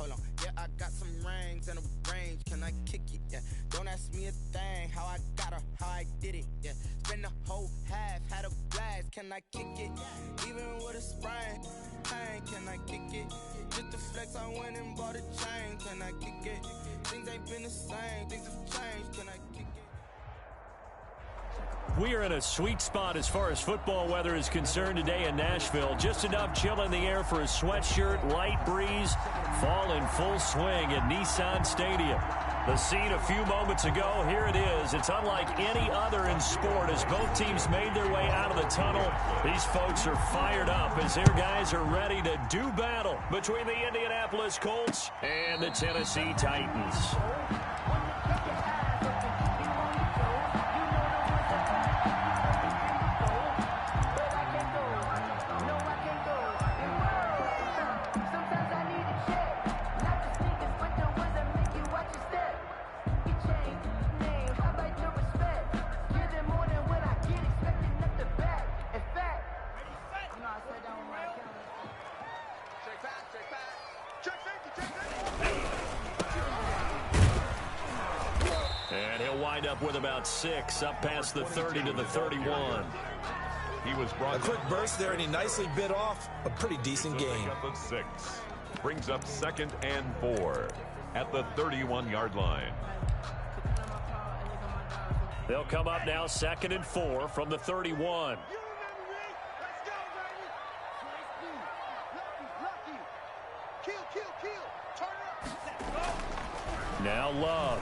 hold on. Yeah, I got some rings and a range. Can I kick it? Yeah. Don't ask me a thing. How I got her, how I did it. Yeah. Spend the whole half, had a blast. Can I kick it? Even with a sprain. Pain, can I kick it? Just to flex, I went and bought a chain. Can I kick it? Things ain't been the same. Things have changed. Can I kick it? We are in a sweet spot as far as football weather is concerned today in Nashville. Just enough chill in the air for a sweatshirt, light breeze, fall in full swing at Nissan Stadium. The scene a few moments ago, here it is. It's unlike any other in sport as both teams made their way out of the tunnel. These folks are fired up as their guys are ready to do battle between the Indianapolis Colts and the Tennessee Titans. Up with about 6, up past the 30 to the 31. He was brought a quick burst there, and he nicely bit off a pretty decent gain. Of 6 brings up 2nd and 4 at the 31-yard line. They'll come up now 2nd and 4 from the 31. Now Love.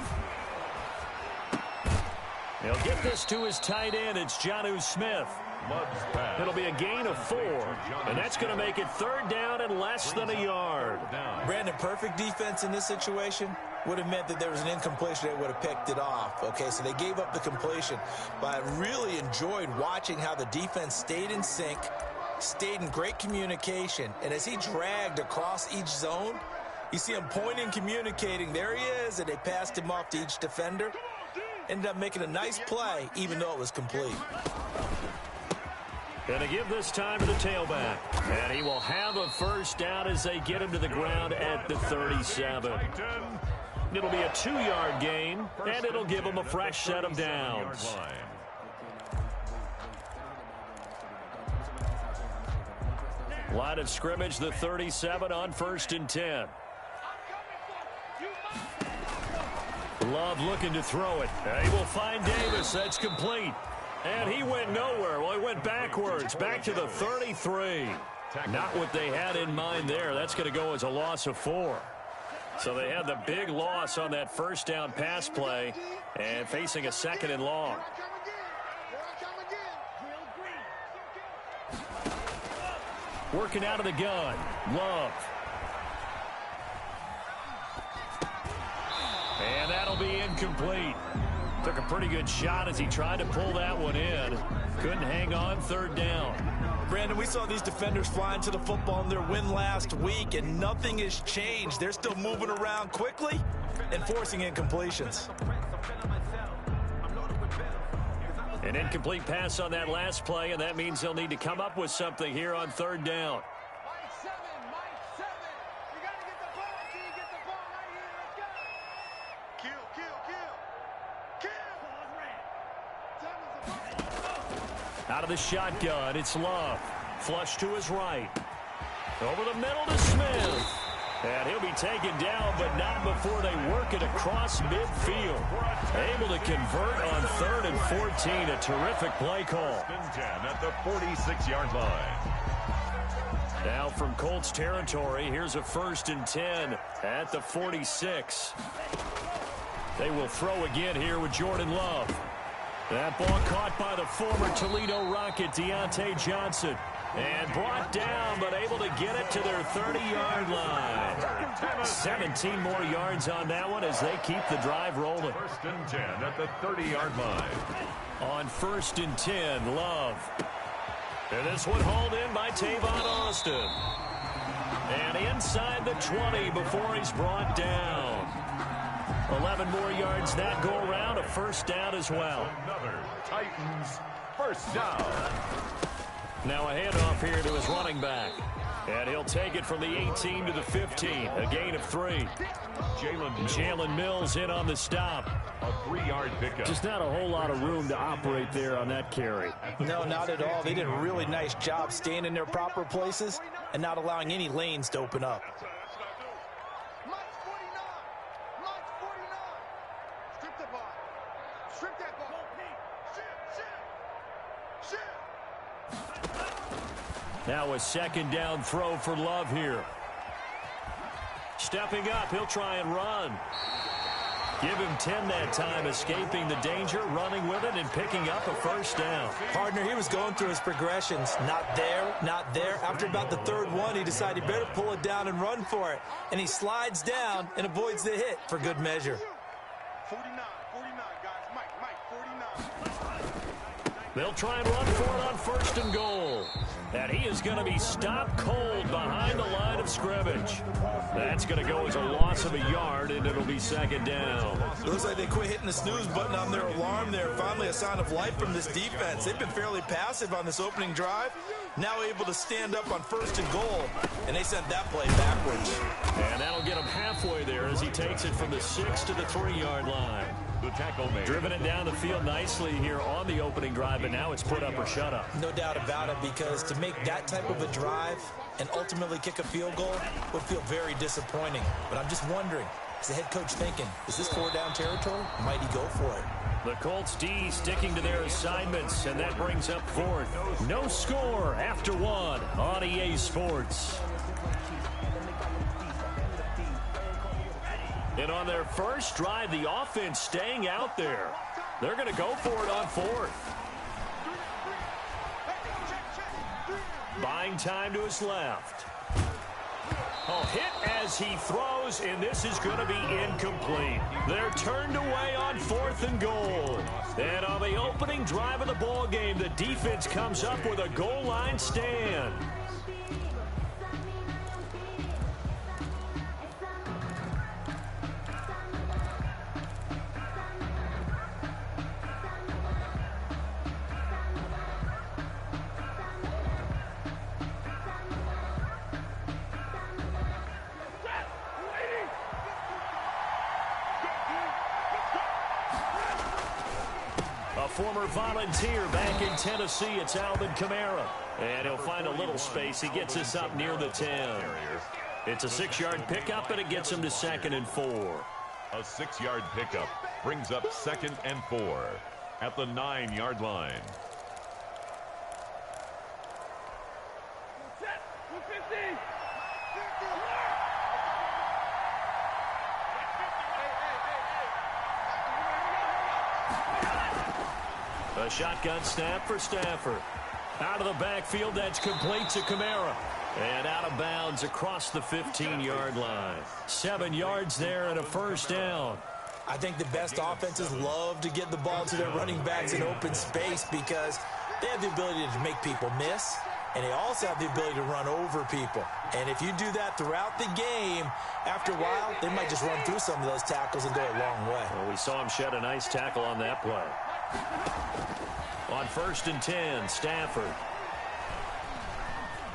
He'll get this to his tight end. It's Jonnu Smith. It'll be a gain of 4, and that's going to make it 3rd down and less than a yard. Brandon, perfect defense in this situation would have meant that there was an incompletion. They would have picked it off. Okay, so they gave up the completion, but I really enjoyed watching how the defense stayed in sync, stayed in great communication, and as he dragged across each zone, you see him pointing, communicating. There he is, and they passed him off to each defender. Ended up making a nice play, even though it was complete. Going to give this time to the tailback. And he will have a 1st down as they get him to the ground at the 37. It'll be a 2-yard gain, and it'll give him a fresh set of downs. Line of scrimmage, the 37 on 1st and 10. Love looking to throw it. He will find Davis. That's complete. And he went nowhere. Well, he went backwards, back to the 33. Not what they had in mind there. That's going to go as a loss of 4. So they had the big loss on that 1st down pass play and facing a 2nd and long. Working out of the gun. Love. And that'll be incomplete. Took a pretty good shot as he tried to pull that one in. Couldn't hang on 3rd down. Brandon, we saw these defenders flying to the football in their win last week, and nothing has changed. They're still moving around quickly and forcing incompletions. An incomplete pass on that last play, and that means they'll need to come up with something here on 3rd down. Out of the shotgun, it's Love. Flush to his right. Over the middle to Smith. And he'll be taken down, but not before they work it across midfield. Able to convert on 3rd and 14. A terrific play call. 10 at the 46-yard line. Now from Colts territory, here's a 1st and 10 at the 46. They will throw again here with Jordan Love. That ball caught by the former Toledo Rocket, Deontay Johnson. And brought down, but able to get it to their 30-yard line. 17 more yards on that one as they keep the drive rolling. 1st and 10 at the 30-yard line. On 1st and 10, Love. And this one hauled in by Tavon Austin. And inside the 20 before he's brought down. 11 more yards that go around, a 1st down as well. Another Titans 1st down. Now a handoff here to his running back. And he'll take it from the 18 to the 15, a gain of 3. Jalen Mills in on the stop. A 3-yard pickup. Just not a whole lot of room to operate there on that carry. No, not at all. They did a really nice job staying in their proper places and not allowing any lanes to open up. Now a second down throw for Love here. Stepping up, he'll try and run. Give him 10 that time, escaping the danger, running with it, and picking up a first down. Partner, he was going through his progressions. Not there, not there. After about the third one, he decided he better pull it down and run for it. And he slides down and avoids the hit for good measure. 49, guys. Mike, 49. They'll try and run for it on first and goal. And he is going to be stopped cold behind the line of scrimmage. That's going to go as a loss of a yard, and it'll be second down. It looks like they quit hitting the snooze button on their alarm there. Finally a sign of life from this defense. They've been fairly passive on this opening drive. Now able to stand up on first and goal, and they sent that play backwards. And that'll get him halfway there as he takes it from the 6 to the 3-yard line. The tackle made. Driven it down the field nicely here on the opening drive, but now it's put up or shut up. No doubt about it, because to make that type of a drive and ultimately kick a field goal would feel very disappointing. But I'm just wondering, is the head coach thinking, is this 4-down territory? Might he go for it? The Colts D sticking to their assignments, and that brings up fourth. No score after 1 on EA Sports. And on their first drive, the offense staying out there. They're going to go for it on fourth. Buying time to his left. Oh, hit as he throws, and this is going to be incomplete. They're turned away on fourth and goal. And on the opening drive of the ball game, the defense comes up with a goal line stand. Former Volunteer back in Tennessee, it's Alvin Kamara. And he'll find a little space. He gets us up near the 10. It's a 6-yard pickup, and it gets him to 2nd and 4. A 6-yard pickup brings up 2nd and 4 at the 9-yard line. A shotgun snap for Stafford. Out of the backfield, that's complete to Kamara. And out of bounds across the 15-yard line. 7 yards there and a first down. I think the best offenses love to get the ball to their running backs in open space because they have the ability to make people miss, and they also have the ability to run over people. And if you do that throughout the game, after a while, they might just run through some of those tackles and go a long way. Well, we saw him shed a nice tackle on that play. On 1st and 10, Stafford.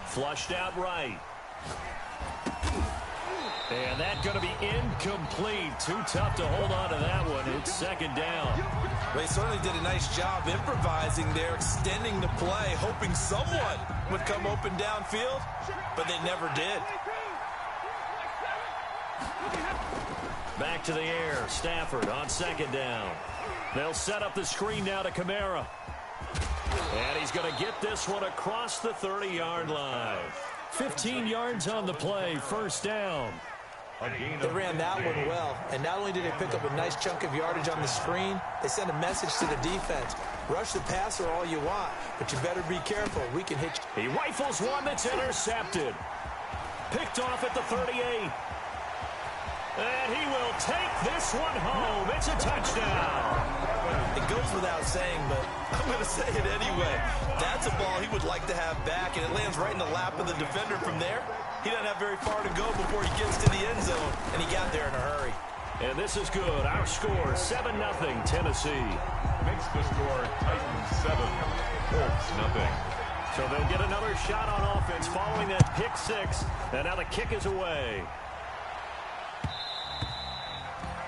Flushed out right. And that's going to be incomplete. Too tough to hold on to that one. It's 2nd down. They certainly did a nice job improvising there, extending the play, hoping someone would come open downfield, but they never did. Back to the air. Stafford on 2nd down. They'll set up the screen now to Kamara. And he's going to get this one across the 30-yard line. 15 yards on the play, first down. They ran that one well, and not only did they pick up a nice chunk of yardage on the screen, they sent a message to the defense. Rush the passer all you want, but you better be careful. We can hit you. He rifles one that's intercepted. Picked off at the 38. And he will take this one home. It's a touchdown. It goes without saying, but I'm going to say it anyway. That's a ball he would like to have back, and it lands right in the lap of the defender from there. He doesn't have very far to go before he gets to the end zone, and he got there in a hurry. And this is good. Our score, 7-0 Tennessee. Makes the score Titans 7, Colts 0. So they'll get another shot on offense following that pick six. And now the kick is away.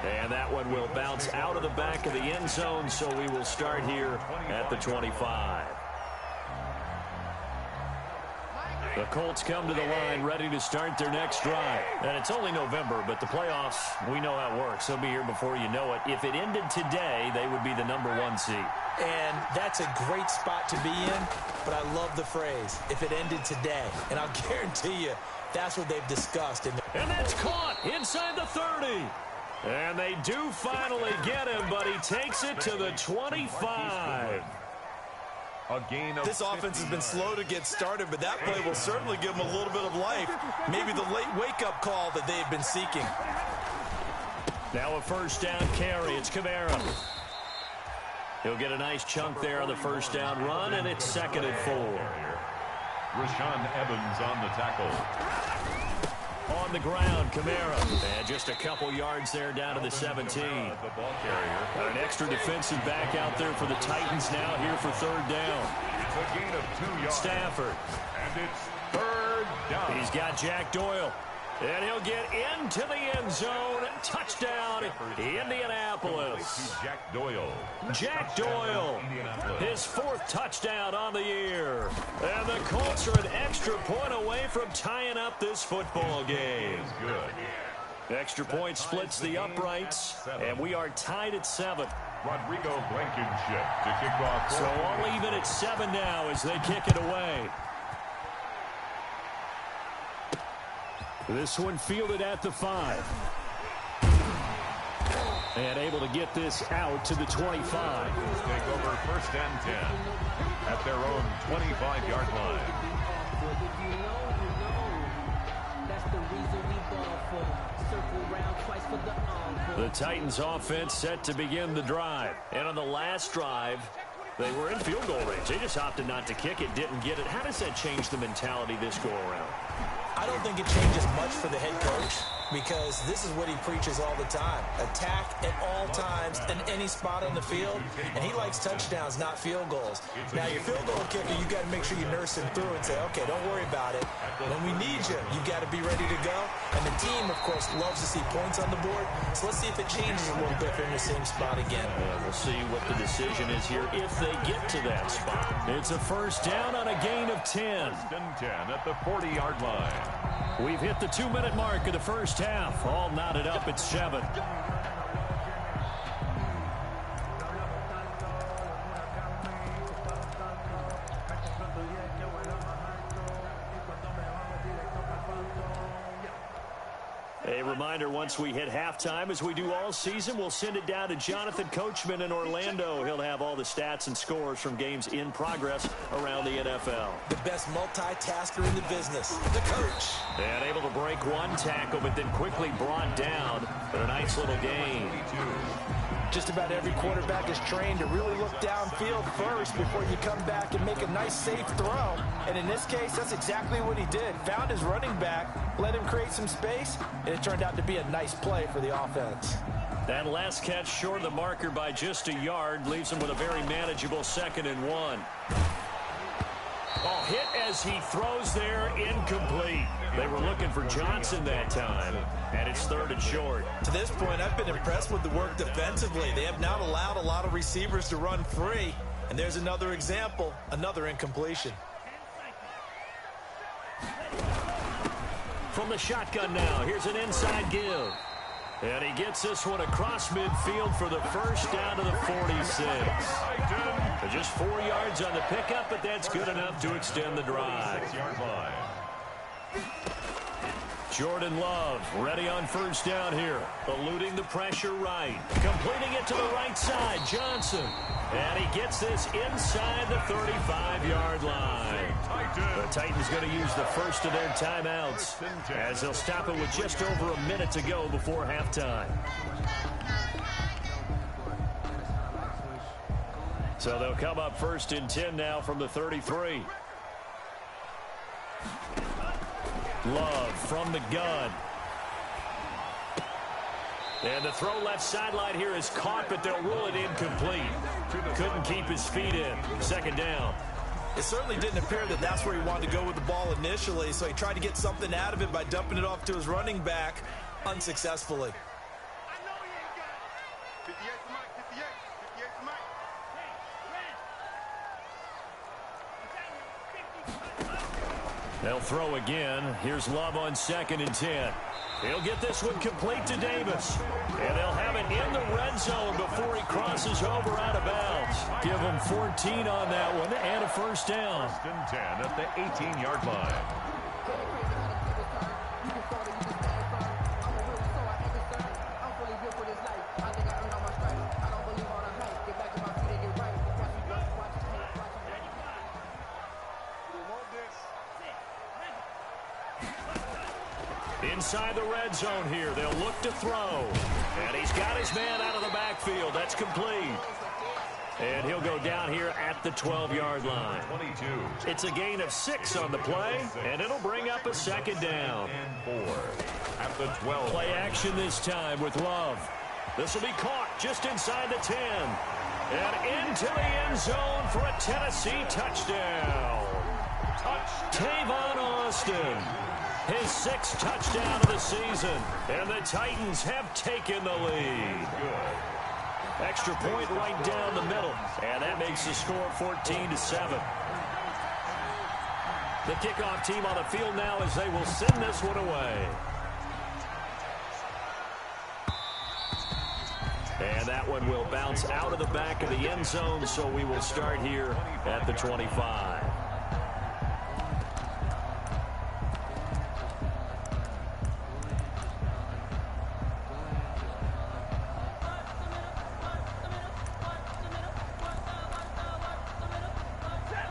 And that one will bounce out of the back of the end zone, so we will start here at the 25. The Colts come to the line ready to start their next drive. And it's only November, but the playoffs, we know how it works. They'll be here before you know it. If it ended today, they would be the #1 seed. And that's a great spot to be in, but I love the phrase, if it ended today. And I'll guarantee you, that's what they've discussed. And that's caught inside the 30. And they do finally get him, but he takes it to the 25. A gain of this offense has been slow to get started, but that play will certainly give them a little bit of life. Maybe the late wake-up call that they've been seeking. Now a first down carry. It's Kamara. He'll get a nice chunk there on the first down run, and it's 2nd and 4. Rashaan Evans on the tackle. On the ground, Kamara. And just a couple yards there down to the 17. The ball carrier. An extra defensive back out there for the Titans now here for 3rd down. It's a gain of 2 yards. Stafford. And it's 3rd down. He's got Jack Doyle. And he'll get into the end zone. Touchdown, Indianapolis. Jack Doyle. Jack Doyle, his 4th touchdown on the year. And the Colts are an extra point away from tying up this football game. Good. Extra point splits the uprights, and we are tied at 7. Rodrigo Blankenship to kick off. So all even at 7 now as they kick it away. This one fielded at the 5. And able to get this out to the 25. Take over 1st and 10 at their own 25-yard line. The Titans offense set to begin the drive. And on the last drive, they were in field goal range. They just opted not to kick it, didn't get it. How does that change the mentality this go around? I don't think it changes much for the head coach because this is what he preaches all the time. Attack at all times in any spot on the field, and he likes touchdowns, not field goals. Now, your field goal kicker, you got to make sure you nurse him through and say, okay, don't worry about it. When we need you, you got to be ready to go. And the team, of course, loves to see points on the board. So let's see if it changes a little bit if they're in the same spot again. We'll see what the decision is here if they get to that spot. It's a first down on a gain of 10. 1st and 10 at the 40-yard line. We've hit the 2-minute mark of the first half. All knotted up at 7. A reminder, once we hit halftime, as we do all season, we'll send it down to Jonathan Coachman in Orlando. He'll have all the stats and scores from games in progress around the NFL. The best multitasker in the business, the coach. And able to break one tackle, but then quickly brought down. But a nice little gain. Just about every quarterback is trained to really look downfield first before you come back and make a nice, safe throw. And in this case, that's exactly what he did. Found his running back, let him create some space, and it turned out to be a nice play for the offense. That last catch short of the marker by just a yard leaves him with a very manageable 2nd and 1. Oh, hit as he throws there, incomplete. They were looking for Johnson that time, and it's 3rd and short. To this point, I've been impressed with the work defensively. They have not allowed a lot of receivers to run free. And there's another example, another incompletion. From the shotgun now, here's an inside give. And he gets this one across midfield for the first down to the 46. Just 4 yards on the pickup, but that's good enough to extend the drive. 6-yard line. Jordan Love ready on first down here. Eluding the pressure right. Completing it to the right side. Johnson. And he gets this inside the 35-yard line. The Titans going to use the first of their timeouts as they'll stop it with just over a minute to go before halftime. So they'll come up 1st and 10 now from the 33. Love from the gun. And the throw left sideline here is caught, but they'll rule it incomplete. Couldn't keep his feet in. 2nd down. It certainly didn't appear that that's where he wanted to go with the ball initially, so he tried to get something out of it by dumping it off to his running back unsuccessfully. 58 to Mike, 58 to Mike. They'll throw again. Here's Love on 2nd and 10. He'll get this one complete to Davis. And they'll have it in the red zone before he crosses over out of bounds. Give him 14 on that one and a first down. 1st and 10 at the 18-yard line. Inside the red zone here. They'll look to throw. And he's got his man out of the backfield. That's complete. And he'll go down here at the 12-yard line. 22. It's a gain of 6 on the play, and it'll bring up a 2nd down. And 4 at the 12. Play action this time with Love. This will be caught just inside the 10. And into the end zone for a Tennessee touchdown. Tavon Austin. His 6th touchdown of the season. And the Titans have taken the lead. Good. Extra point right down the middle. And that makes the score 14-7. The kickoff team on the field now as they will send this one away. And that one will bounce out of the back of the end zone, so we will start here at the 25.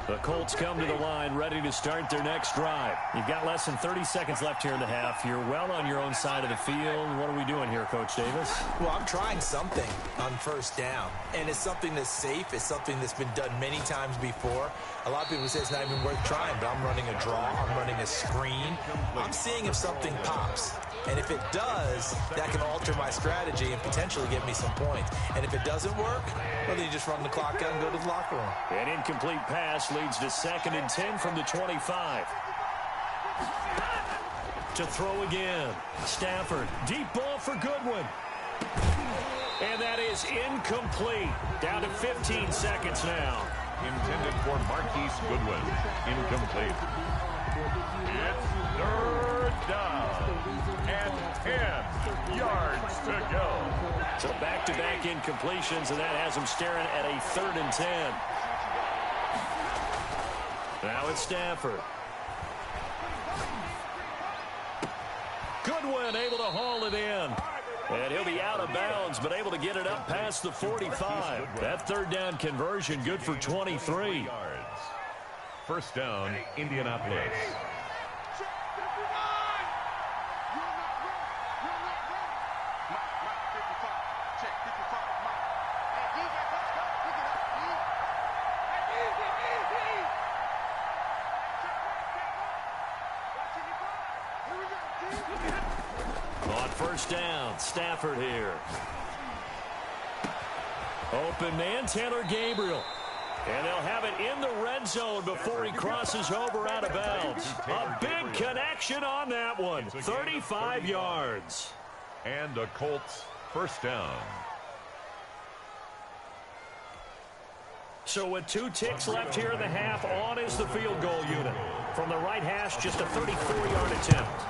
The Colts come to the line ready to start their next drive. You've got less than 30 seconds left here in the half. You're well on your own side of the field. What are we doing here, Coach Davis? Well, I'm trying something on 1st down, and it's something that's safe. It's something that's been done many times before. A lot of people say it's not even worth trying, but I'm running a draw. I'm running a screen. I'm seeing if something pops. And if it does, that can alter my strategy and potentially get me some points. And if it doesn't work, well, then you just run the clock out and go to the locker room. An incomplete pass leads to 2nd and 10 from the 25. To throw again. Stafford. Deep ball for Goodwin. And that is incomplete. Down to 15 seconds now. Intended for Marquise Goodwin. Incomplete. It's 3rd down. And 10 yards to go. So back-to-back incompletions, and that has him staring at a 3rd and 10. Now it's Stafford. Goodwin able to haul it in. And he'll be out of bounds, but able to get it up past the 45. That 3rd down conversion good for 23. Yards. 1st down, Indianapolis. On 1st down, Stafford here. Open man, Taylor Gabriel. And they'll have it in the red zone before he crosses over out of bounds. A big connection on that one. 35 yards. And a Colts 1st down. So with 2 ticks left here in the half, on is the field goal unit. From the right hash, just a 34-yard attempt.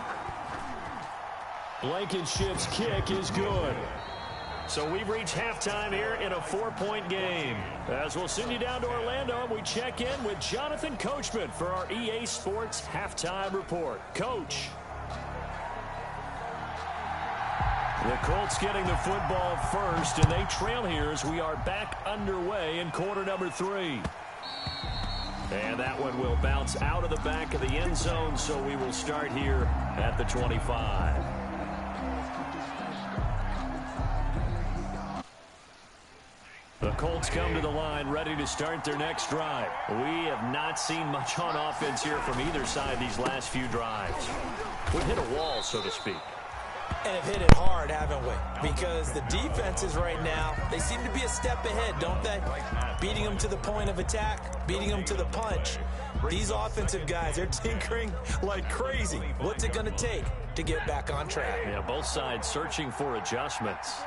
Blankenship's kick is good. So we've reached halftime here in a 4-point game. As we'll send you down to Orlando, we check in with Jonathan Coachman for our EA Sports Halftime Report. Coach. The Colts getting the football first, and they trail here as we are back underway in quarter number 3. And that one will bounce out of the back of the end zone, so we will start here at the 25. The Colts come to the line ready to start their next drive. We have not seen much on offense here from either side these last few drives. We've hit a wall, so to speak. And have hit it hard, haven't we? Because the defenses right now, they seem to be a step ahead, don't they? Beating them to the point of attack, beating them to the punch. These offensive guys, they're tinkering like crazy. What's it going to take to get back on track? Yeah, both sides searching for adjustments.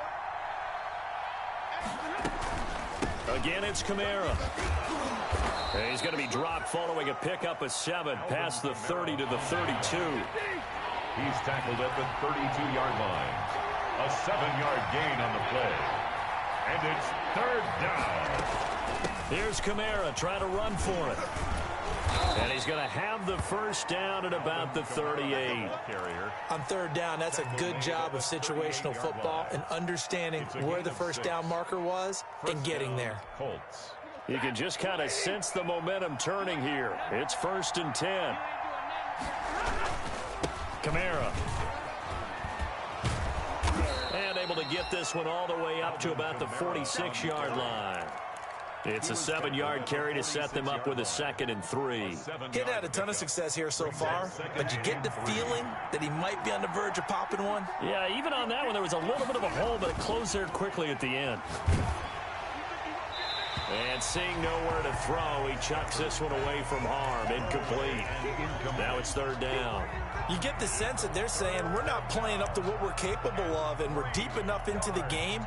Again, it's Kamara. And he's going to be dropped following a pickup of 7 past the 30 to the 32. He's tackled at the 32-yard line. A 7-yard gain on the play. And it's 3rd down. Here's Kamara trying to run for it. And he's going to have the first down at about the 38. On 3rd down, that's a good job of situational football and understanding where the first down marker was and getting there. Colts. You can just kind of sense the momentum turning here. It's 1st and 10. Kamara. And able to get this one all the way up to about the 46-yard line. It's a 7-yard carry to set them up with a 2nd and 3. He's had a ton of success here so far, but you get the feeling that he might be on the verge of popping one. Yeah, even on that one, there was a little bit of a hole, but it closed there quickly at the end. And seeing nowhere to throw, he chucks this one away from harm. Incomplete. Now it's 3rd down. You get the sense that they're saying we're not playing up to what we're capable of, and we're deep enough into the game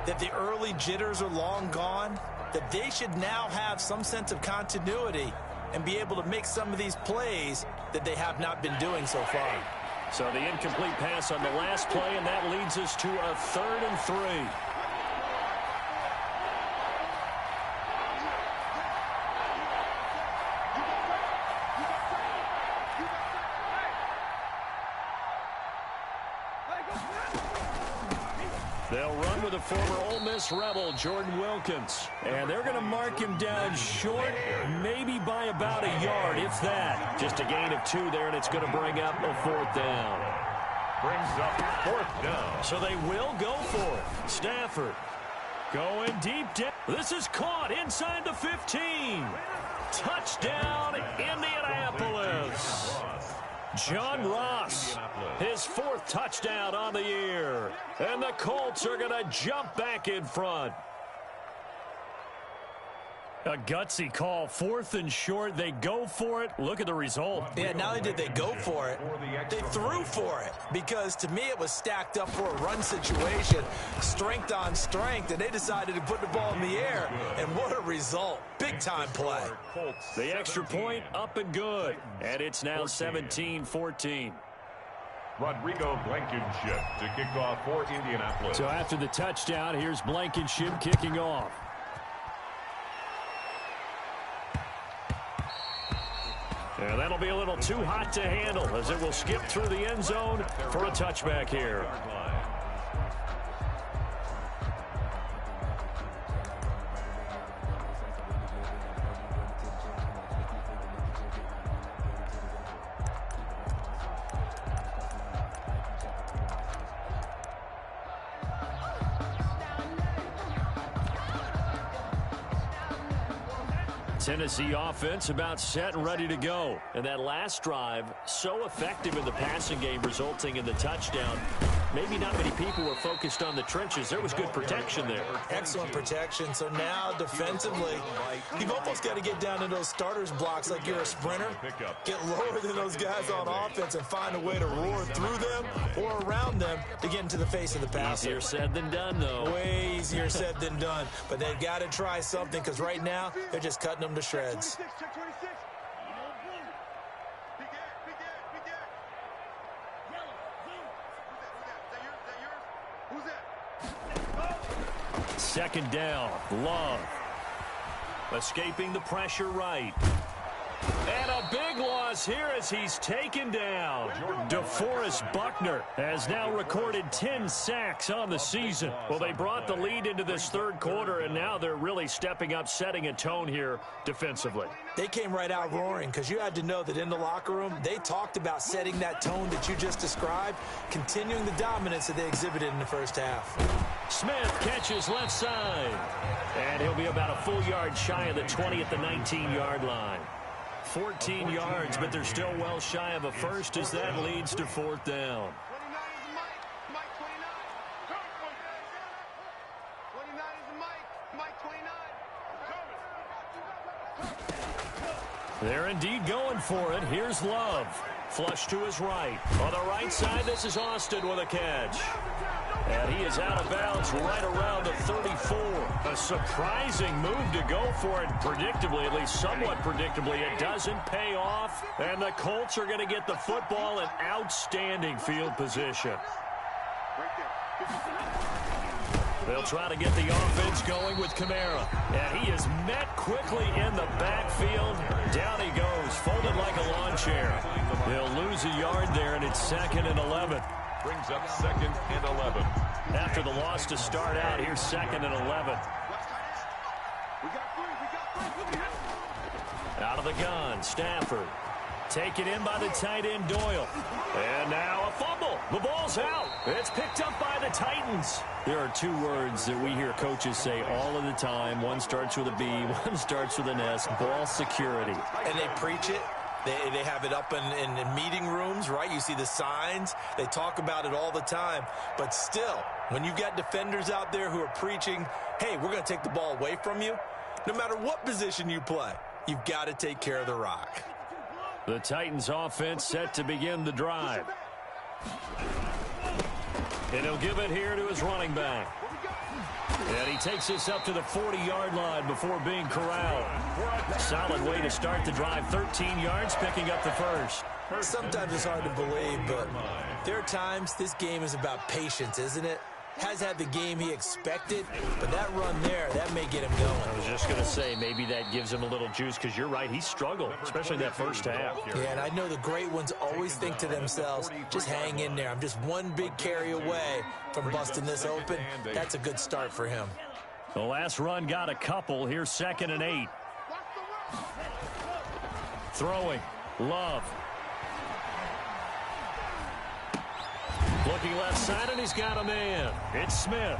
that the early jitters are long gone, that they should now have some sense of continuity and be able to make some of these plays that they have not been doing so far. So the incomplete pass on the last play, and that leads us to a 3rd and 3. They'll run with a former Ole Miss Rebel, Jordan Wilkins. And they're going to mark him down short, maybe by about a yard, if that. Just a gain of 2 there, and it's going to bring up a 4th down. Brings up 4th down. So they will go for it. Stafford going deep down. This is caught inside the 15. Touchdown, Indianapolis. John Ross, his 4th touchdown on the year. And the Colts are going to jump back in front. A gutsy call, 4th and short. They go for it. Look at the result. Yeah, not only did they go for it, they threw for it. Because to me, it was stacked up for a run situation, strength on strength, and they decided to put the ball in the air. And what a result. Big-time play. The extra point up and good. And it's now 17-14. Rodrigo Blankenship to kick off for Indianapolis. So after the touchdown, here's Blankenship kicking off. And that'll be a little too hot to handle as it will skip through the end zone for a touchback here. Tennessee offense about set and ready to go. And that last drive, so effective in the passing game, resulting in the touchdown. Maybe not many people were focused on the trenches. There was good protection there. Excellent protection. So now, defensively, you've almost got to get down in those starters blocks like you're a sprinter. Get lower than those guys on offense and find a way to roar through them or around them to get into the face of the passer. Easier said than done, though. Way easier said than done. But they've got to try something because right now, they're just cutting them to shreds. Second down, Love. Escaping the pressure right. And a big loss here as he's taken down. DeForest Buckner has now recorded 10 sacks on the season. Well, they brought the lead into this third quarter, and now they're really stepping up, setting a tone here defensively. They came right out roaring because you had to know that in the locker room, they talked about setting that tone that you just described, continuing the dominance that they exhibited in the first half. Smith catches left side, and he'll be about a full yard shy of the 20 at the 19-yard line. 14 yards, but they're still well shy of a first as that leads to fourth down. They're indeed going for it. Here's Love. Flush to his right. On the right side, this is Austin with a catch. And he is out of bounds right around the 34. A surprising move to go for it. Predictably, at least somewhat predictably, it doesn't pay off. And the Colts are going to get the football in outstanding field position. They'll try to get the offense going with Kamara. And he is met quickly in the backfield. Down he goes, folded like a lawn chair. He'll lose a yard there, and it's 2nd and 11. Brings up 2nd and 11. After the loss to start out, here's 2nd and 11. Out of the gun, Stafford. Taken in by the tight end, Doyle. And now a fumble. The ball's out. It's picked up by the Titans. There are two words that we hear coaches say all of the time. One starts with a B, one starts with an S. Ball security. And they preach it. They have it up in meeting rooms, right? You see the signs. They talk about it all the time. But still, when you've got defenders out there who are preaching, hey, we're going to take the ball away from you, no matter what position you play, you've got to take care of the rock. The Titans offense set to begin the drive. And he'll give it here to his running back. And he takes this up to the 40-yard line before being corralled. Solid way to start the drive. 13 yards, picking up the first. Sometimes it's hard to believe, but there are times this game is about patience, isn't it? Has had the game he expected, but that run there, that may get him going. I was just going to say, maybe that gives him a little juice, because you're right, he struggled, especially that first half. Yeah, and I know the great ones always think to themselves, just hang in there. I'm just one big carry away from busting this open. That's a good start for him. The last run got a couple. Here's 2nd and 8. Throwing. Love. Looking left side, and he's got a man. It's Smith.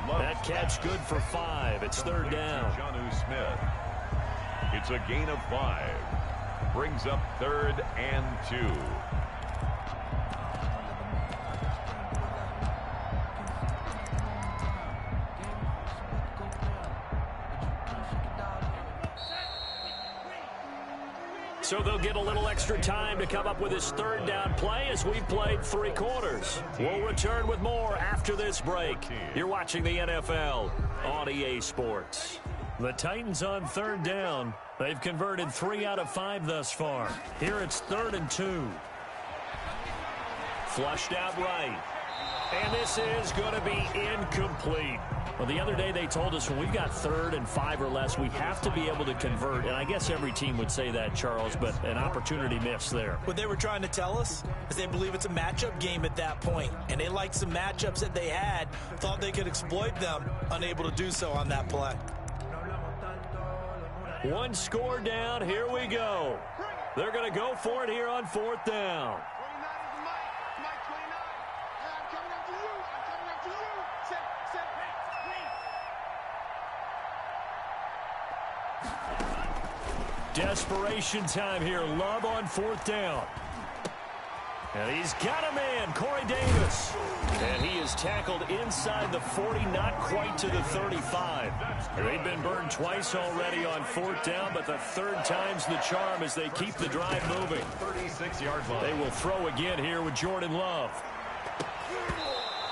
That catch good for 5. It's 3rd down. Jonnu Smith. It's a gain of 5. Brings up 3rd and 2. So they'll get a little extra time to come up with his 3rd down play as we've played 3 quarters. We'll return with more after this break. You're watching the NFL on EA Sports. The Titans on 3rd down. They've converted 3 out of 5 thus far. Here it's 3rd and 2. Flushed out right. And this is going to be incomplete. Well, the other day they told us when we've got 3rd and 5 or less, we have to be able to convert. And I guess every team would say that, Charles, but an opportunity missed there. What they were trying to tell us is they believe it's a matchup game at that point. And they liked some matchups that they had, thought they could exploit them, unable to do so on that play. 1 score down. Here we go. They're going to go for it here on 4th down. Desperation time here. Love on 4th down. And he's got a man, Corey Davis. And he is tackled inside the 40, not quite to the 35. They've been burned twice already on 4th down, but the 3rd time's the charm as they keep the drive moving. 36-yard line. They will throw again here with Jordan Love.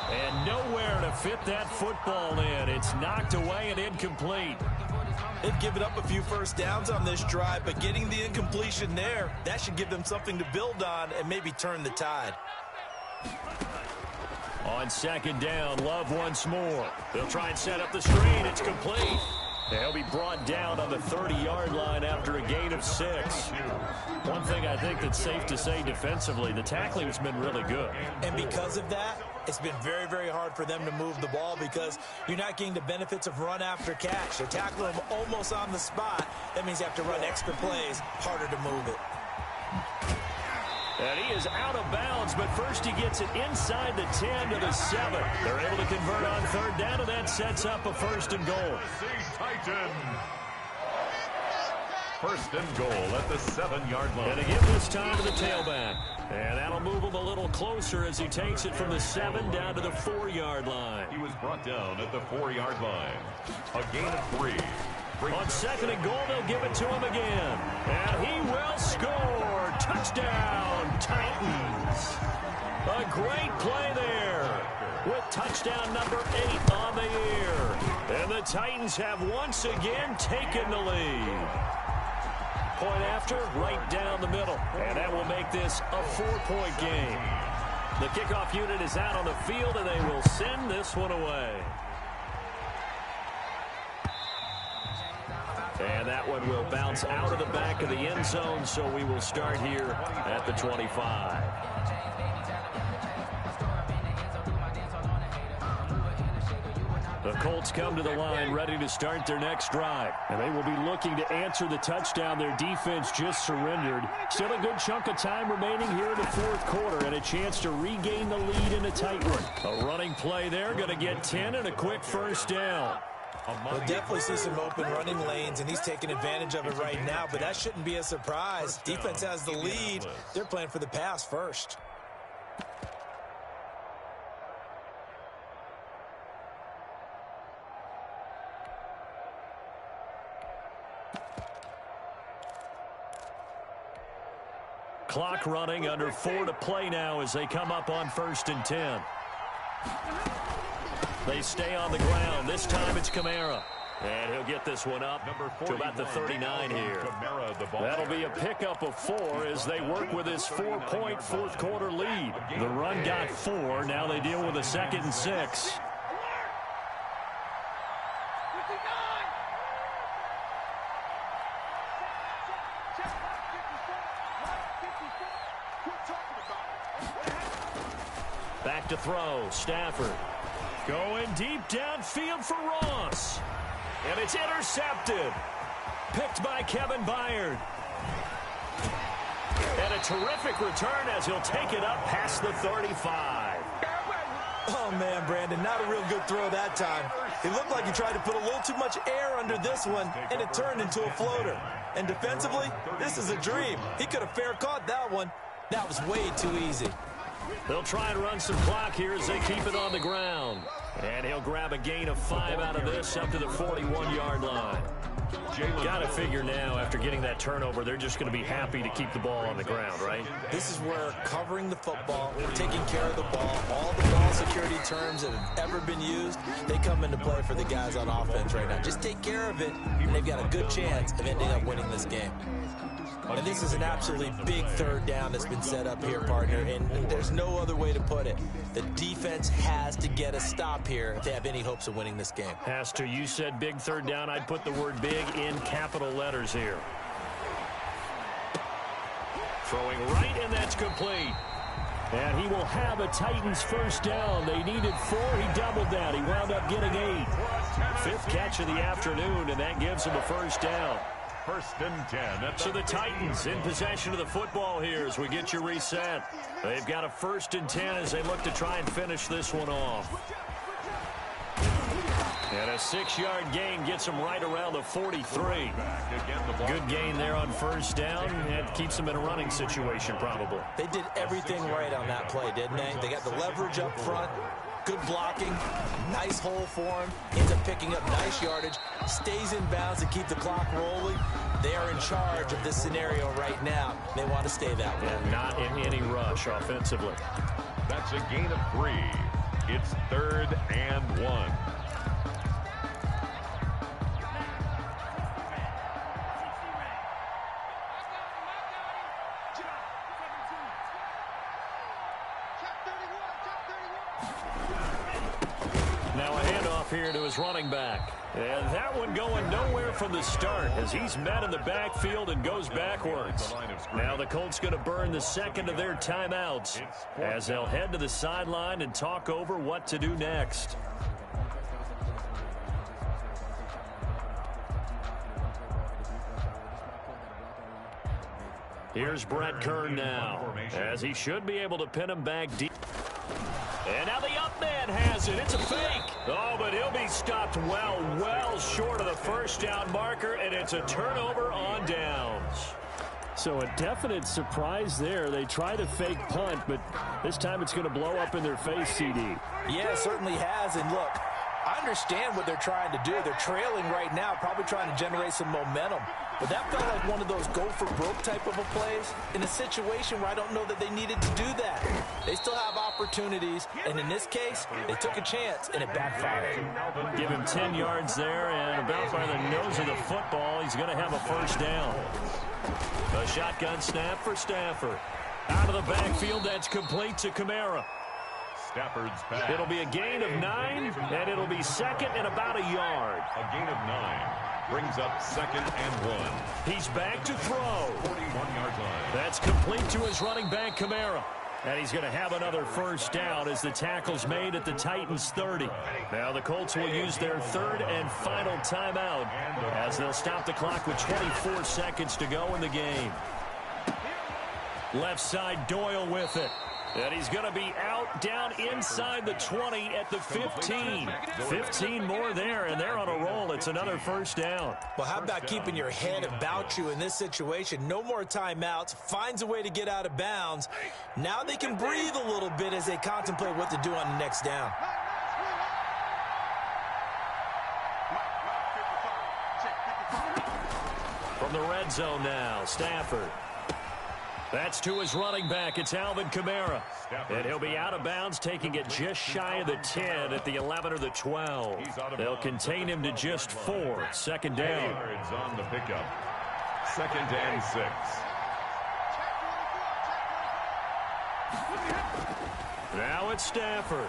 And nowhere to fit that football in. It's knocked away and incomplete. They've given up a few first downs on this drive, but getting the incompletion there, that should give them something to build on and maybe turn the tide. On 2nd down, Love once more. They'll try and set up the screen. It's complete. They'll be brought down on the 30-yard line after a gain of 6. One thing I think that's safe to say defensively, the tackling has been really good. And because of that, it's been very, very hard for them to move the ball because you're not getting the benefits of run after catch. They tackle them almost on the spot. That means you have to run extra plays, harder to move it. And he is out of bounds, but first he gets it inside the 10 to the 7. They're able to convert on 3rd down, and that sets up a 1st and goal. Titans. 1st and goal at the 7-yard line. And to give this time to the tailback. And that'll move him a little closer as he takes it from the 7 down to the 4-yard line. He was brought down at the 4-yard line. A gain of 3. On 2nd and goal, they'll give it to him again. And Touchdown, Titans. A great play there with touchdown number 8 on the year. And the Titans have once again taken the lead. Point after, right down the middle. And that will make this a 4-point game. The kickoff unit is out on the field, and they will send this one away. And that one will bounce out of the back of the end zone, so we will start here at the 25. The Colts come to the line ready to start their next drive. And they will be looking to answer the touchdown their defense just surrendered. Still a good chunk of time remaining here in the fourth quarter and a chance to regain the lead in a tight one. A running play there, going to get 10 and a quick first down. We'll definitely see some open running lanes, and he's taking advantage of it right now, but that shouldn't be a surprise. Defense has the lead. They're playing for the pass first. Clock running, under 4 to play now as they come up on 1st and 10. They stay on the ground. This time it's Kamara. And he'll get this one up to about the 39 here. That'll be a pickup of 4 as they work with his 4-point fourth quarter lead. The run got 4. Now they deal with a 2nd and 6. Back to throw. Stafford going deep downfield for Ross. And it's intercepted. Picked by Kevin Byard. And a terrific return as he'll take it up past the 35. Oh, man, Brandon, not a real good throw that time. It looked like he tried to put a little too much air under this one, and it turned into a floater. And defensively, this is a dream. He could have fair caught that one. That was way too easy. They'll try and run some clock here as they keep it on the ground. And he'll grab a gain of 5 out of this up to the 41-yard line. Got to figure now, after getting that turnover, they're just going to be happy to keep the ball on the ground, right? This is where covering the football, taking care of the ball, all the ball security terms that have ever been used, they come into play for the guys on offense right now. Just take care of it, and they've got a good chance of ending up winning this game. And this is an absolutely big 3rd down that's been set up here, partner, and there's no other way to put it. The defense has to get a stop here if they have any hopes of winning this game. Has to. You said big 3rd down. I'd put the word big in capital letters here. Throwing right, and that's complete. And he will have a Titans first down. They needed 4. He doubled that. He wound up getting 8. 5th catch of the afternoon, and that gives him a first down. 1st and 10. So the Titans in possession of the football here as we get you reset. They've got a 1st and 10 as they look to try and finish this one off. And a 6-yard gain gets them right around the 43. Good gain there on 1st down. And keeps them in a running situation probably. They did everything right on that play, didn't they? They got the leverage up front. Good blocking, nice hole for him, ends up picking up nice yardage, stays in bounds to keep the clock rolling. They are in charge of this scenario right now. They want to stay that way. And not in any rush offensively. That's a gain of 3. It's 3rd and 1. Now a handoff here to his running back. And that one going nowhere from the start as he's met in the backfield and goes backwards. Now the Colts going to burn the 2nd of their timeouts as they'll head to the sideline and talk over what to do next. Here's Brett Kern now as he should be able to pin him back deep. And now the up man has it. It's a fake. Oh, but he'll be stopped well short of the first down marker, and it's a turnover on downs. So a definite surprise there. They try to fake punt, but this time it's going to blow up in their face, CD. Yeah, it certainly has. And look, I understand what they're trying to do. They're trailing right now, probably trying to generate some momentum. But that felt like one of those go-for-broke type of a plays in a situation where I don't know that they needed to do that. They still have opportunities, and in this case, they took a chance, and it backfired. Give him 10 yards there, and about by the nose of the football, he's going to have a first down. A shotgun snap for Stafford. Out of the backfield, that's complete to Kamara. Stafford's pass. It'll be a gain of 9, and it'll be second and about a yard. A gain of 9 brings up second and 1. He's back to throw. 41-yard line. That's complete to his running back, Kamara. And he's going to have another first down as the tackle's made at the Titans' 30. Now the Colts will use their third and final timeout as they'll stop the clock with 24 seconds to go in the game. Left side, Doyle with it. And he's going to be out down inside the 20 at the 15. 15 more there, and they're on a roll. It's another first down. Well, how about keeping your head about you in this situation? No more timeouts. Finds a way to get out of bounds. Now they can breathe a little bit as they contemplate what to do on the next down. From the red zone now, Stafford. That's to his running back. It's Alvin Kamara. And he'll be out of bounds, taking it just shy of the 10 at the 11 or the 12. They'll contain him to just 4. Second down. Yards on the pickup. Second and 6. Now it's Stafford.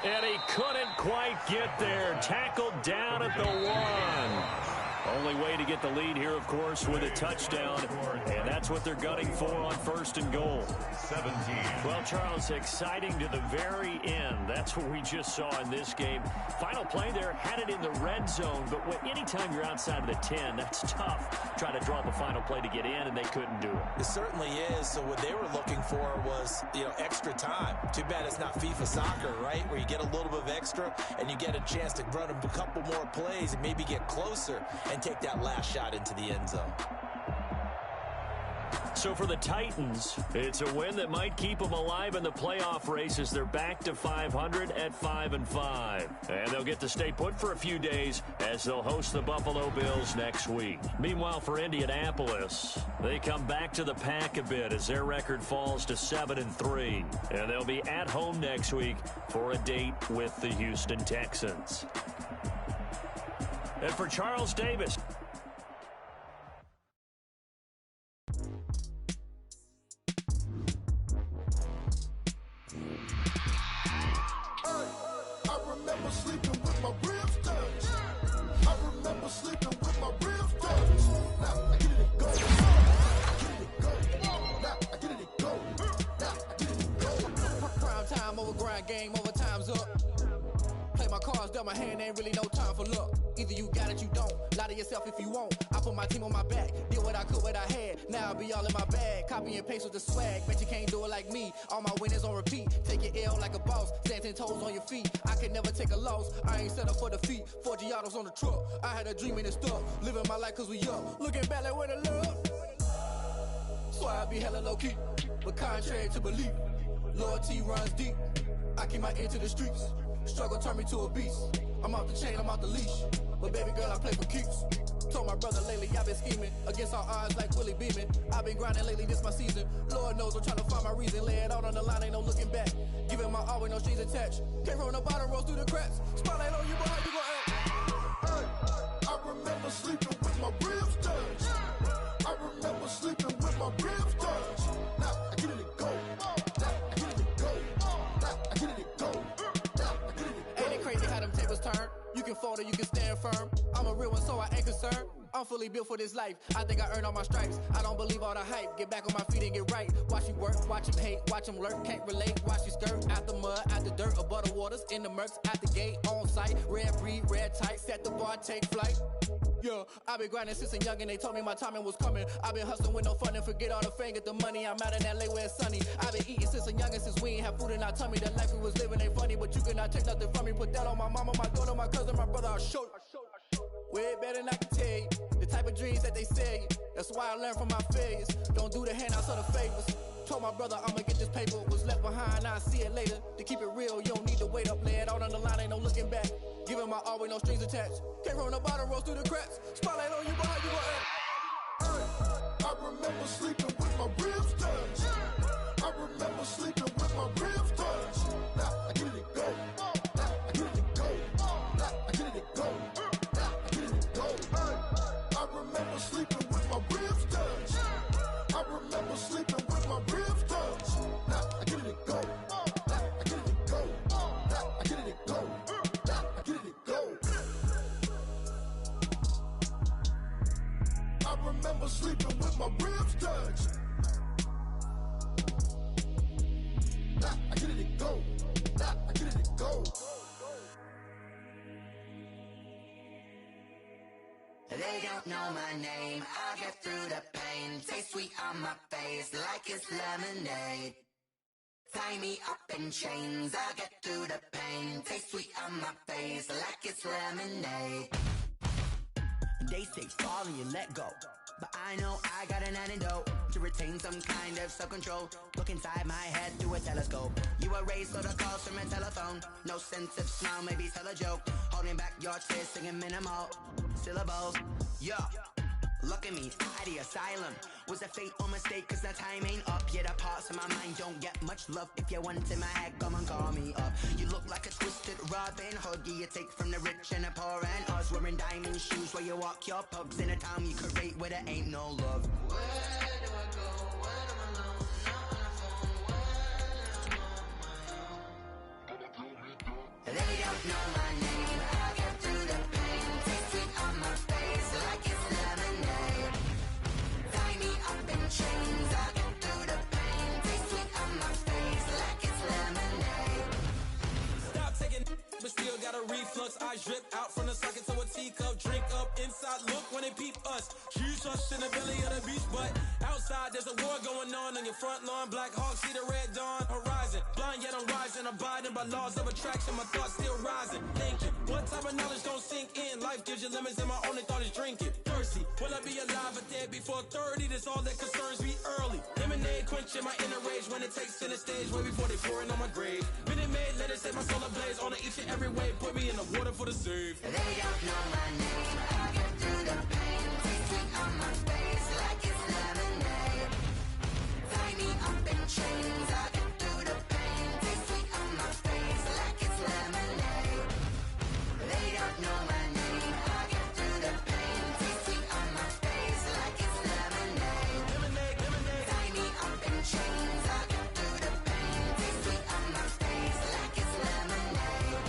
And he couldn't quite get there. Tackled down at the 1. Only way to get the lead here, of course, with a touchdown, and that's what they're gunning for on first and goal. 17. Well, Charles, exciting to the very end. That's what we just saw in this game. Final play there, had it in the red zone, but anytime you're outside of the 10, that's tough. Try to draw the final play to get in, and they couldn't do it. It certainly is. So what they were looking for was, extra time. Too bad it's not FIFA soccer, right, where you get a little bit of extra, and you get a chance to run a couple more plays and maybe get closer and take that last shot into the end zone. So for the Titans, it's a win that might keep them alive in the playoff race as they're back to 500 at 5-5. And they'll get to stay put for a few days as they'll host the Buffalo Bills next week. Meanwhile, for Indianapolis, they come back to the pack a bit as their record falls to 7-3. And they'll be at home next week for a date with the Houston Texans. And for Charles Davis, I remember sleeping with my ribs touched. I remember sleeping with my ribs touched. Now I get it go. Now I get it go. Now I get it go. Prime time over grind game, over time's up. Play my cards, dealt my hand, ain't really no time for luck. Either you got it, you don't. Lie to yourself if you won't. I put my team on my back, did what I could, what I had. Now I be all in my bag, copy and paste with the swag. Bet you can't do it like me. All my winners on repeat. Take your L like a boss, stand 10 toes on your feet. I can never take a loss. I ain't set up for defeat. 4 Giottos on the truck. I had a dream and it stuck. Living my life cause we up. Looking back like where the love. So I be hella low key, but contrary to belief, loyalty runs deep. I keep my ear to the streets. Struggle turned me to a beast. I'm off the chain, I'm off the leash. But baby girl, I play for keeps. Told my brother lately, I've been scheming against all odds like Willie Beeman. I've been grinding lately, this my season. Lord knows I'm trying to find my reason. Lay it out on the line, ain't no looking back. Giving my all with no strings attached. Came from the bottom, rose through the cracks. Spotlight on you, but how you gon' act? I remember sleeping with my ribs touched. I remember sleeping with my ribs touched. Now I get it go. Now I get it go. Now I get it go. Now I get it go. Ain't it crazy how them tables turn? You can fold or you can stand firm. I'm a real one, so I ain't concerned. I'm fully built for this life. I think I earned all my stripes. I don't believe all the hype. Get back on my feet and get right. Watch you work, watch him hate, watch him lurk. Can't relate, watch you skirt. Out the mud, out the dirt, above the waters, in the murks, out the gate, on site. Red breed, red tight, set the bar, take flight. Yeah, I been grinding since a youngin', they told me my timing was coming. I been hustling with no fun and forget all the fame, get the money. I'm out in LA where it's sunny. I been eating since a youngin', since we ain't have food in our tummy. The life we was living ain't funny, but you cannot take nothing from me. Put that on my mama, my daughter, my cousin, my brother, I'll show you. Way better than I can tell you. The type of dreams that they sell you. That's why I learned from my failures. Don't do the handouts or the favors. Told my brother I'ma get this paper. Was left behind, I'll see it later. To keep it real, you don't need to wait up. Lay it out on the line, ain't no looking back. Giving my all with no strings attached. Came from the bottom, rose through the cracks. Spotlight on you, but how you gon' act? I remember sleeping with my ribs touched. I remember sleeping with my ribs touched. Now I get it go. Now I get it go. Now I get it go. Now I get it go. I remember sleeping with my ribs touched. I remember sleeping with my ribs touched. Now I get it go. Now I get it go. Now I get it go. Now I get it go. I remember sleeping with my ribs touched. Nah, I get it go. Nah, I get it go. They don't know my name. I get through the pain. Taste sweet on my face like it's lemonade. Tie me up in chains. I get through the pain. Taste sweet on my face like it's lemonade. They say fall and you let go, but I know I got an antidote to retain some kind of self-control. Look inside my head through a telescope. You erase all the calls from a telephone. No sense of smile, maybe tell a joke. Holding back your tears, singing minimal syllables. Yeah, look at me, at the asylum. Was a fate or mistake, cause the time ain't up. Yet the parts of my mind don't get much love. If you want in my head, come and call me up. You look like a twisted Robin Hood. Yeah, you take from the rich and the poor and us. Wearing diamond shoes where you walk your pugs. In a town you create where there ain't no love. Where do I go when I'm alone? Not on the phone, when I'm on my own. They don't know my name. I get through the pain. Taste sweet on my face like it's lemonade. Tie me up in chains. I get through the pain. Taste sweet on my face like it's lemonade. Stop taking but still got a reflux. Eyes drip out from the socket to a teacup. Drink up inside, look when they peep us. Choose us in the belly of the beach, but outside there's a war going on your front lawn. Black Hawk, see the red dawn horizon. Blind yet I'm rising, abiding by laws of attraction. My thoughts still rising, thinking what type of knowledge don't sink in. Life gives you limits and my only thought is drinking. Thirsty, will I be alive or dead before 30? That's all that concerns me early. Lemonade quenching my inner rage when it takes center stage way before they pouring on my grave. Minute Maid, let it set my soul ablaze on each and every way. Put me in the water for the save. They don't know my name. I get through the pain. Taste sweet on my face like it's lemonade. Tie me up in chains. I get through the pain. Taste sweet on my face like it's lemonade. They don't know my name. I get through the pain. Taste sweet on my face like it's lemonade. Lemonade, lemonade. Tie me up in chains. I get through the pain. Taste sweet on my face like it's lemonade.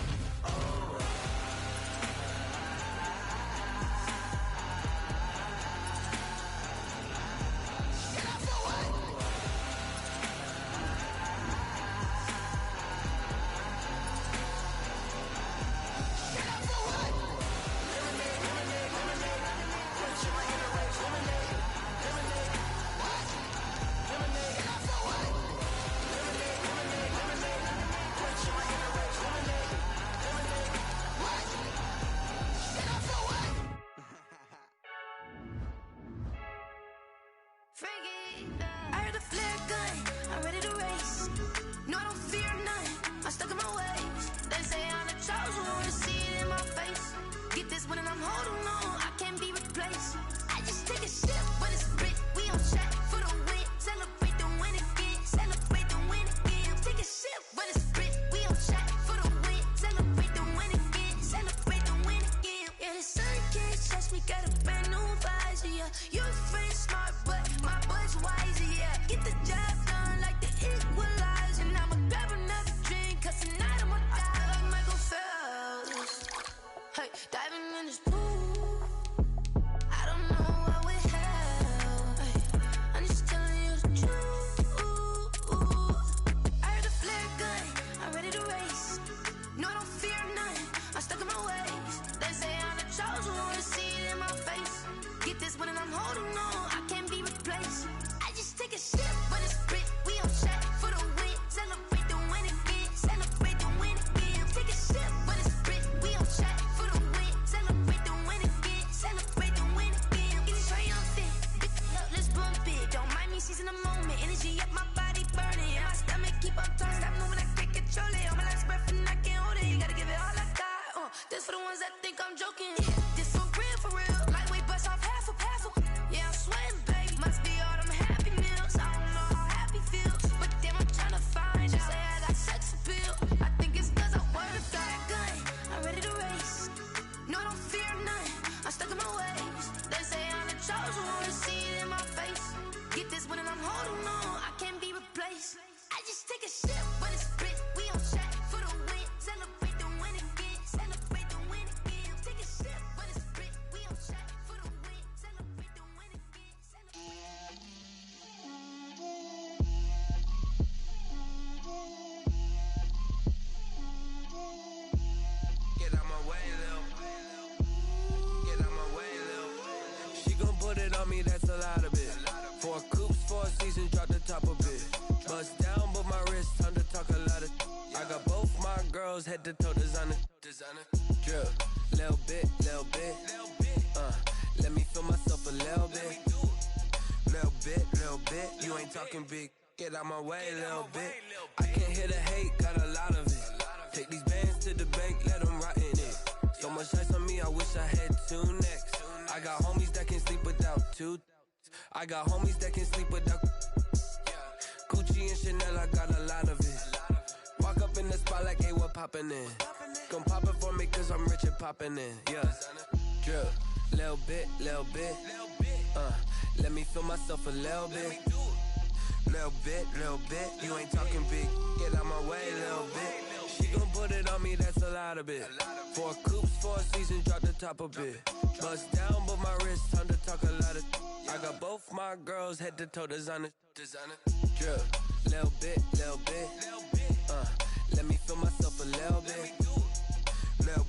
I heard the flare gun, I'm ready to race. No, I don't fear none, I'm stuck in my ways. They say I'm the chosen one, see it in my face. Get this one and I'm holding on, I can't be replaced. I just take a sip, but it's split, we on track for the win. Celebrate the win again, celebrate the win again. Take a sip, but it's split, we on track for the win. Celebrate the win again, celebrate the win again. Yeah, the sun can't touch me, got a brand new visor, yeah. Your friend smart, but my bud's wiser, yeah. Get the job done like the equalizer. I'ma grab another drink, cause tonight I'ma die like Michael Phelps. Hey, diving in this pool, I don't know what would help. Hey, I'm just telling you the truth. I heard the flare gun, I'm ready to race. No, I don't fear none, I'm stuck in my ways. They say I'm the chosen one, see it in my face. Get this one and I'm holding on, I can't be replaced. I just take a sip, but it's split, we on track for the win. Celebrate the win again, celebrate the win again. Take a sip, but it's split, we on track for the win. Celebrate the win again, celebrate the win again. Get it triumphant, look, let's bump it. Don't mind me seizing the moment, energy up my body burning. My stomach keep on turning, stop moving, I can't control it. On my last breath and I can't hold it. You gotta give it all I got, This for the ones that think I'm joking. This for real. Lightweight bust off half a passel. Yeah, I'm sweating, babe. Must be all them happy meals. I don't know how happy feels, but damn, I'm trying to find out. Say I got sex appeal. I think it's 'cause I work got a gun. I'm ready to race. No, I don't fear none. I'm stuck in my ways. They say I'm the chosen one. See it in my face. Get this one and I'm holding on. I can't be replaced. I just take a sip, but it's split. We on track for the win. Celebrate the win again. Celebrate the win again. Take a sip, but it's split. We on track for the win. Celebrate the win again. Get out my way, Lil. Get out my way, Lil. She gon' put it on me, that's a lot of it. 4 coops, 4 seasons, drop the top a bit. Bust down, but my wrist, time to talk a lot of. I got both my girls, head to toe designer. Drip, little bit. Let me feel myself a little bit. Little bit. You ain't talking big. Get out my way, little bit. I can't hear the hate, got a lot of it. Take these bands to the bank, let them rot in it. So much ice on me, I wish I had 2 necks. I got homies that can sleep without 2. I got homies that can sleep without Gucci and Chanel, I got a lot of it. Walk up in the spot like, hey, what poppin' in? Gon' pop it for me cause I'm rich and poppin' in, yeah. Drip, little bit. Let me feel myself a little bit. Little bit. You ain't talking big. Get out my way, little bit. She gon' put it on me, that's a lot of it. 4 coops, 4 seasons, drop the top a bit. Bust down, but my wrist, time to talk a lot of. I got both my girls, head to toe designer. Drip, little bit. Let me feel myself a little bit. Little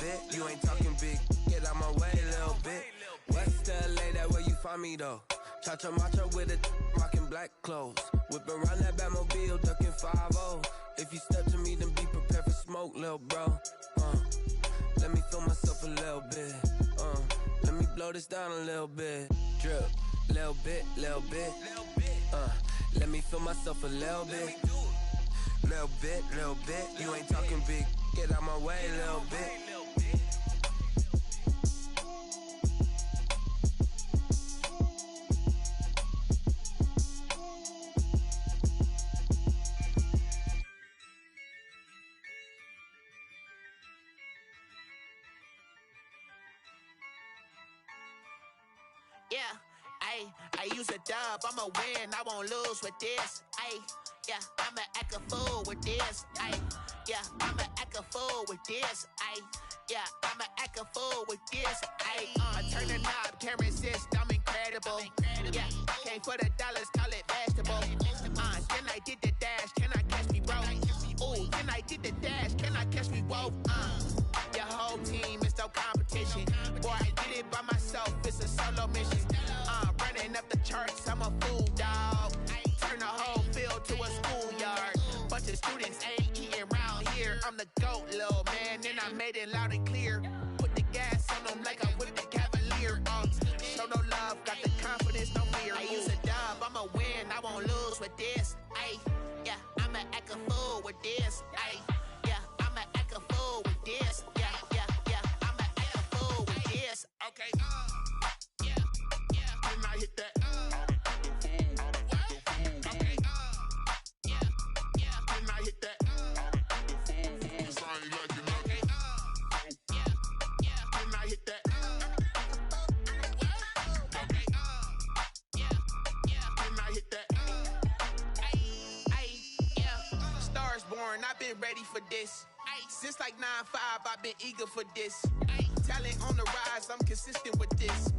bit. You ain't talking big. Get out my way, little bit. West LA, that where you find me though. Cha-cha matcha with a rockin' black clothes. Whip around that Batmobile, ducking 5-0. If you step to me, then be prepared for smoke, lil' bro. Let me feel myself a little bit. Let me blow this down a little bit. Drip, little bit. Let me feel myself a little bit. Little bit. You ain't talking big. Get out my way, little bit. Yeah, I use a dub, I'ma win, I won't lose with this. Yeah, I'ma act a fool with this. Yeah, I'ma act a fool with this. Yeah, I'ma act a fool with this. I turn the knob, can't resist, I'm incredible. Yeah, came for the dollars, call it vegetable. Then I did the dash, can I catch me, bro? Ooh, then I did the dash, can I catch me, whoa? Your whole team is no competition. Boy, I did it by myself, it's a solo mission. Running up the charts, I'm a fool, dog. Turn the whole field to a schoolyard. Bunch of students ain't eating round here. I'm the GOAT, little man, and I made it loud and clear. Put the gas on them like I'm with the Cavalier. Show no love, got the confidence, no fear. I use a dub, I'ma win, I won't lose with this. Yeah, I'ma act a fool with this. Yeah, I'ma act a fool with this. Yeah, I'ma act a fool with this. Okay, yeah, when I hit that. Okay, yeah, when I hit that. When I hit that. Okay, yeah, when I hit that. Yeah, Stars born, I've been ready for this. Since like 9-5, I've been eager for this. Talent on the rise, I'm consistent with this.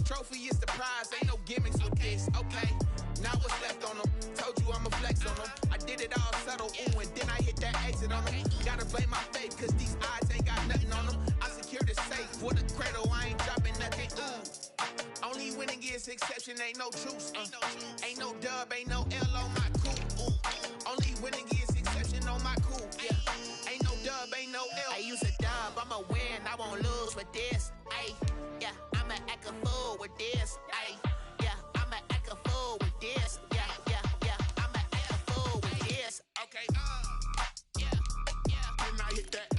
Trophy is the prize, ain't no gimmicks with this. Okay, now what's left on them? Told you I'ma flex on them. I did it all subtle, ooh, and then I hit that exit on them. Gotta blame my faith, cause these odds ain't got nothing on them. I secured the safe with a cradle, I ain't dropping nothing, ooh. Only winning is exception, ain't no truce. Ain't no dub, ain't no L on my cool. Only winning is exception on my cool, yeah. Ain't no dub, ain't no L. I use a dub, I'ma win, I won't lose with this. Yeah, I'ma act a fool with this. Yeah, I'ma act a fool with this. Yeah, I'ma act a fool with this. Okay, yeah, when I hit that.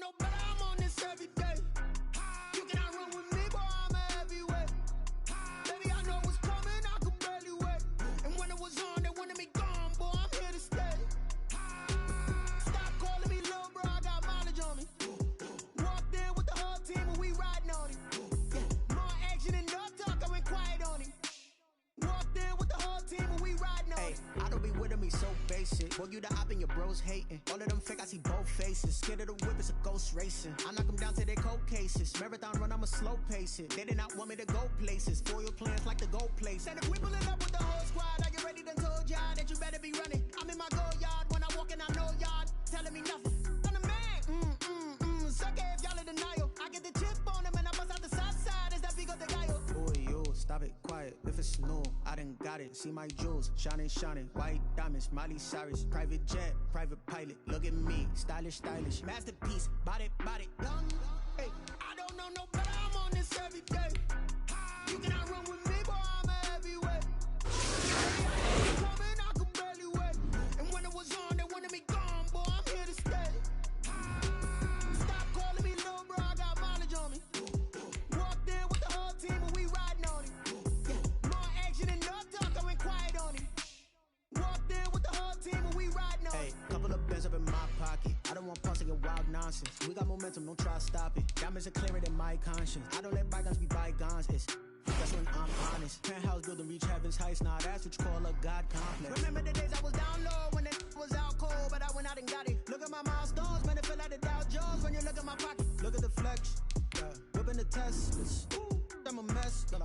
know no better, I'm on this every day. You cannot run with me, boy, I'm a heavyweight. Baby, I know what's coming, I could barely wait. And when it was on, they wanted me gone, boy, I'm here to stay. Stop calling me little bro, I got mileage on me. Walked in with the whole team and we riding on it. Yeah, more action and no talk, I went quiet on him. Walked in with the whole team and we riding on it. I don't be with him, he's so basic. Boy, you the op and your bros hating. All of them fake, I see both faces. Scared of the whip, it's a ghost racing. I knock them down to their cold cases. Marathon run, I'ma slow pace it. They did not want me to go places. Foil plans like the gold place. And if we pulling up with the whole squad, I get ready to told y'all that you better be running. I'm in my go yard when I walk in, I know y'all telling me nothing. I'm the man. Suck it if y'all in denial. I get the chip on them and I bust out the south side. Is that big of the guy? Boy, yo, stop it, quiet. If it's new, I done got it. See my jewels, shining, shining. White diamonds, Miley Cyrus. Private jet, private pilot. Look at me, stylish, stylish. Masterpiece, body, body. Hey, I don't know no better, I'm on this every day. You cannot run with me, boy, I'm a heavyweight. Coming, I could barely wait. And when it was on, they wanted me gone, boy, I'm here to stay. Stop calling me little bro, I got mileage on me. Walked in with the whole team and we riding on it. Yeah, more action and no talk, I went quiet on him. Walked in with the whole team and we riding on it. Hey, couple of bands up in my pocket. I don't want pause to get wild nonsense. We got momentum, don't try to stop it. Diamonds are clearer than my conscience. I don't let bygones be bygones. That's when I'm honest. Penthouse building, reach heaven's heights. Nah, that's what you call a God complex. Remember the days I was down low when it was out cold, but I went out and got it. Look at my milestones, man, it feel like the Dow Jones when you look at my pocket. Look at the flex, yeah. Whipping the test. I'm a mess, but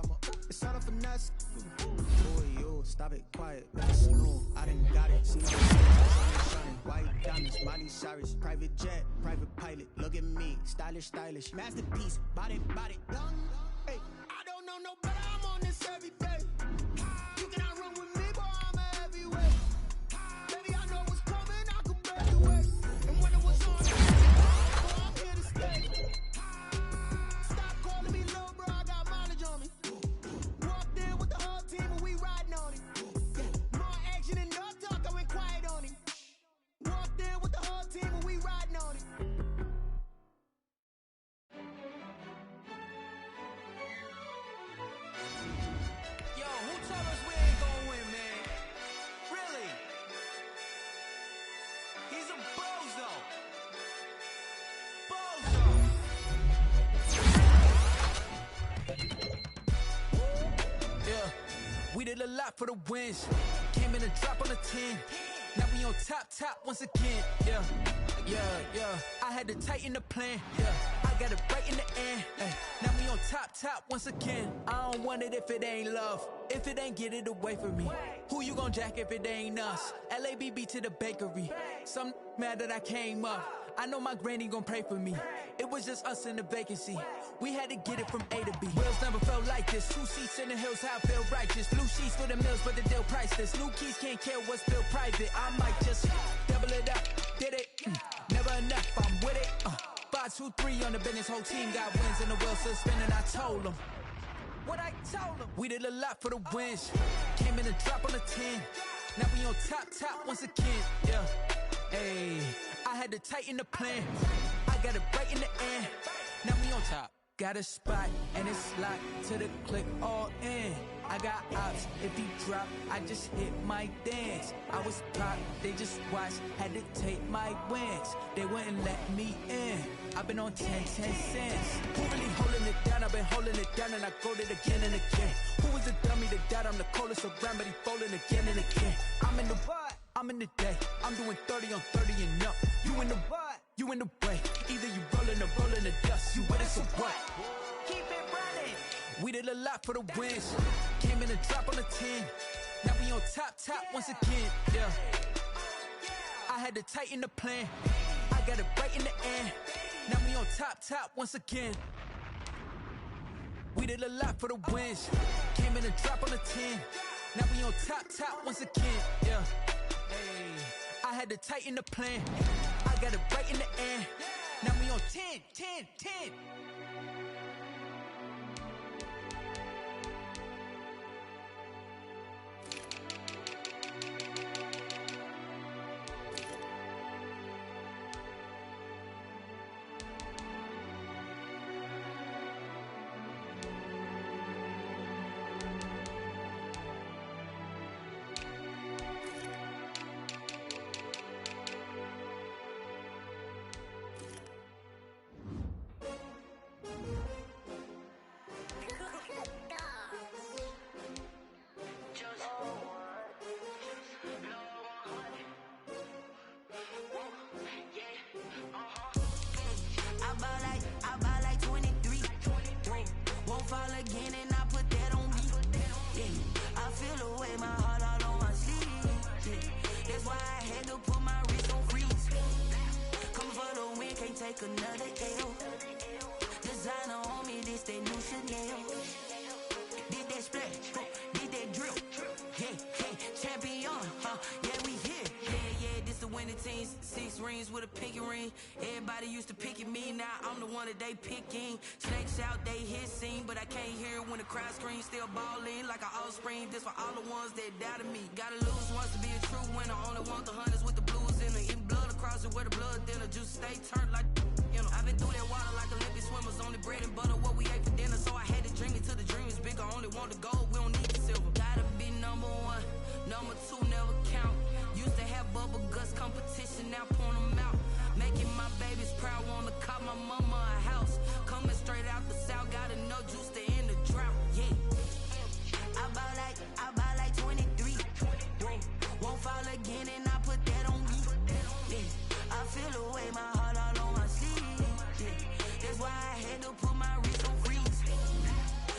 it's all a finesse. Boy, yo, stop it, quiet. It's new, I done got it. See my face, shining, white diamonds, Miley Cyrus. Private jet, private pilot. Look at me, stylish, stylish. Masterpiece, body, body. Hey, I don't know no better, I'm on this every day. You cannot run with me, boy, I'm a heavyweight. Baby, I know what's coming, I could barely wait. And when it was on, boy, I'm here to stay. Stop calling me little bro, I got mileage on me. Walked in with the whole team and we riding on it. Yeah, more action and no talk, I went quiet on him. Walked in with the whole team and we riding on it. Yo, who told us we ain't gonna win, man? Really? He's a bozo. Yeah, we did a lot for the wins. Came in a drop on a 10. Now we on top once again. Yeah. I had to tighten the plan. Yeah, I got it right in the end. Ay. Now we on top once again. I don't want it if it ain't love. If it ain't, get it away from me. Who you gon' jack if it ain't us? LABB to the bakery. Some mad that I came up. I know my granny gon' pray for me. It was just us in the vacancy. We had to get it from A to B. Wheels never felt like this. 2 seats in the hills, how I feel righteous. Blue sheets for the mills, but the deal priceless. New keys can't care what's built private. I might just double it up. Did it? Never enough, I'm with it. 5, 2, 3 on the business. Whole team got wins and the wheels still spinning. I told them what I told them. We did a lot for the wins. Came in a drop on a 10. Now we on top once again. Yeah. Hey, I had to tighten the plan. I got it right in the end. Now we on top. Got a spot and it's locked to the click all in. I got ops, if he drop, I just hit my dance. I was pop, they just watched, had to take my wins. They wouldn't let me in. I've been on 10 cents. Who really holding it down? I've been holding it down and I go it again and again. Who was the dummy that died? I'm the coldest around, but he folding again and again. I'm in the what? I'm in the day. I'm doing 30 on 30 and up. You in the what? You in the way. Either you rolling or rolling the dust. You with us or what? Keep it running. We did a lot for the wins. Came in a drop on a 10. Now we on top once again. Yeah. I had to tighten the plan. I got it right in the end. Now we on top once again. We did a lot for the wins. Came in a drop on a 10. Now we on top once again. Yeah. Hey, I had to tighten the plan. I got it right in the end. Now we on 10. I ball like 23. Won't fall again and I put that on me. Yeah, I feel the way my heart all on my sleeve. Yeah, that's why I had to put my wrist on freeze. Coming for the win, can't take another L. Designer on me, this that new Chanel. Did that splash, did that drill. Yeah, champion, yeah, we here. Yeah, this the winning team. 6 rings with a pinky ring. Everybody used to pick at me, now I'm the one that they picking. Snakes out, they hit scene, but I can't hear it when the crowd screams. Still balling like an offspring. This for all the ones that doubted me. Gotta lose once to be a true winner. Only want the hunters with the blues in it. Eating blood across it where the blood dinner. Juice stay turned like, you know. I've been through that water like Olympic swimmers. Only bread and butter, what we ate for dinner. So I had to dream it till the dream is bigger. Only want the gold, we don't need the silver. Gotta be number 1, number 2 never count. Used to have bubble guts competition, now point them out. Making my babies proud, wanna call my mama a house. Coming straight out the south, gotta know juice to end the drought. Yeah, I ball like 23. Won't fall again and I put that on me. Yeah, I feel the way my heart all on my sleeve. Yeah, that's why I had to put my wrist on freeze.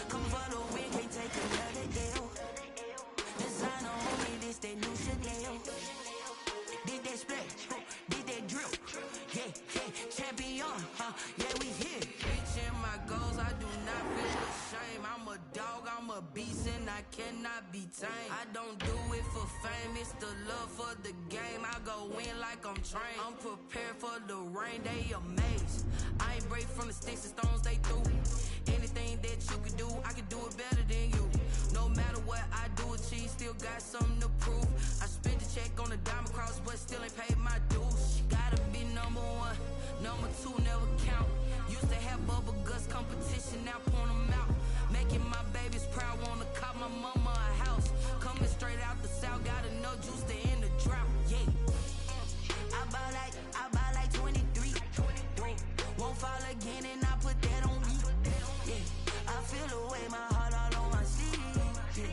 Come for the win, can't take another L. Designer on me, this that new Chanel. Did that splash, did that drill. Yeah, champion, yeah, we here. Reaching my goals, I do not feel ashamed. I'm a dog, I'm a beast, and I cannot be tamed. I don't do it for fame, it's the love for the game. I go in like I'm trained. I'm prepared for the rain, they amazed. I ain't break from the sticks and stones they threw. Anything that you could do, I could do it better than you. No matter what I do, achieve, still got something to prove. I spent the check on the diamond cross, but still ain't paid my dues. Gotta be number 1, number 2 never count. Used to have bubble guts competition, now point them out. Making my babies proud, wanna call my mama a house. Coming straight out the south, gotta know juice to end the drought. Yeah, I ball like 23. Won't fall again and I put that on me. Yeah, I feel the way my heart all on my sleeve. Yeah,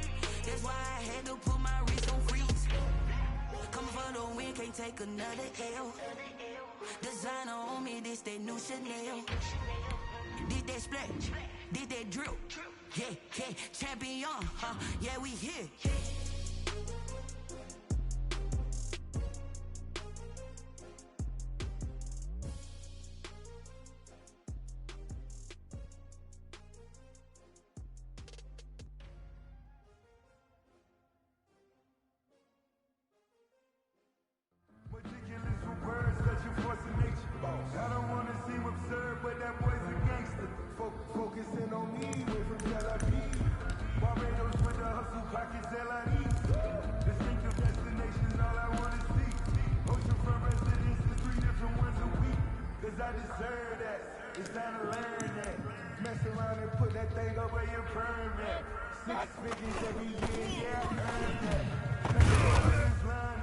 that's why I had to put my wrist on freeze. Coming for the win, can't take another L. Designer on me, this that new Chanel. Did that splash, did that drill. Yeah, champion, yeah, we here. Meticulous with words, such a force of nature. I don't wanna seem absurd, but that boy's a gangster. Focusing on me, way from Tel Aviv. Barbados with the hustle, pockets LIE. Distinctive destinations, all I wanna see. Oceanfront residences, 3 different ones a week. Cause I deserve that, it's time to learn that. Mess around and put that thing up where your perm at. 6 figures every year, yeah, I earned that. Make a line